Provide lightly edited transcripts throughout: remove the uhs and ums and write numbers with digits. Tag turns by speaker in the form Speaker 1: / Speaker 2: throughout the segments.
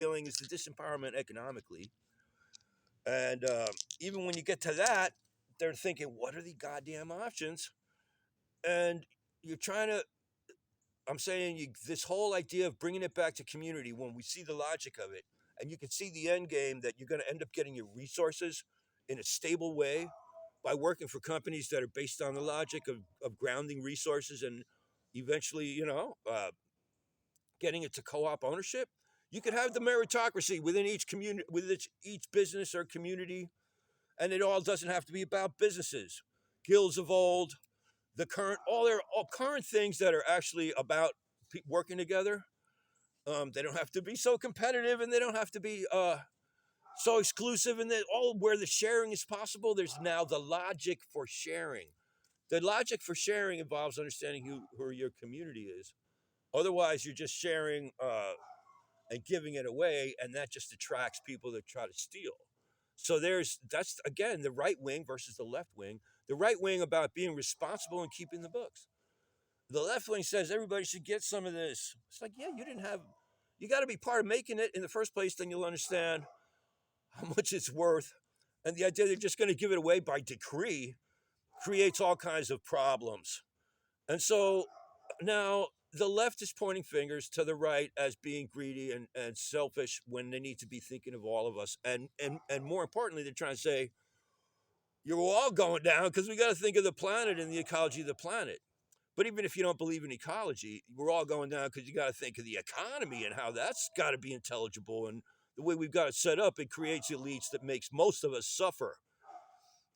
Speaker 1: feeling is the disempowerment economically. And even when you get to that, they're thinking, what are the goddamn options? And you're trying to, I'm saying this whole idea of bringing it back to community when we see the logic of it, and you can see the end game that you're going to end up getting your resources in a stable way by working for companies that are based on the logic of grounding resources and eventually, getting it to co-op ownership. You could have the meritocracy within each community, within each business or community, and it all doesn't have to be about businesses. Guilds of old, the current, all current things that are actually about working together. They don't have to be so competitive, and they don't have to be so exclusive, and then all where the sharing is possible. There's now the logic for sharing. The logic for sharing involves understanding who your community is. Otherwise, you're just sharing and giving it away, and that just attracts people that try to steal. So that's again the right wing versus the left wing. The right wing about being responsible and keeping the books. The left wing says everybody should get some of this. It's like, yeah, you got to be part of making it in the first place, then you'll understand how much it's worth. And the idea they're just going to give it away by decree creates all kinds of problems. And so now the left is pointing fingers to the right as being greedy and selfish when they need to be thinking of all of us. And more importantly, they're trying to say, you're all going down because we got to think of the planet and the ecology of the planet. But even if you don't believe in ecology, we're all going down because you got to think of the economy and how that's got to be intelligible. And the way we've got it set up, it creates elites that makes most of us suffer.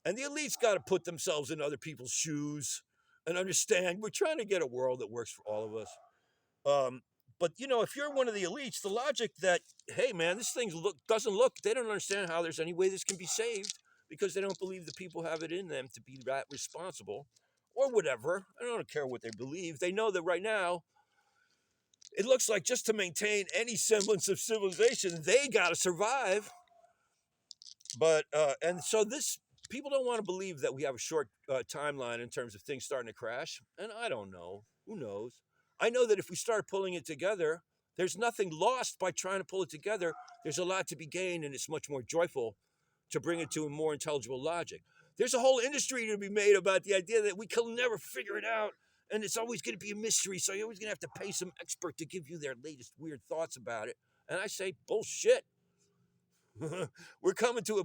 Speaker 1: And the elites got to put themselves in other people's shoes and understand we're trying to get a world that works for all of us. But if you're one of the elites, the logic that, hey man, this thing doesn't look, they don't understand how there's any way this can be saved because they don't believe the people have it in them to be that responsible or whatever. I don't care what they believe. They know that right now it looks like just to maintain any semblance of civilization, they got to survive. But and so this people don't want to believe that we have a short timeline in terms of things starting to crash. And I don't know. Who knows? I know that if we start pulling it together, there's nothing lost by trying to pull it together. There's a lot to be gained, and it's much more joyful to bring it to a more intelligible logic. There's a whole industry to be made about the idea that we can never figure it out, and it's always going to be a mystery. So you're always going to have to pay some expert to give you their latest weird thoughts about it. And I say, bullshit. We're coming to a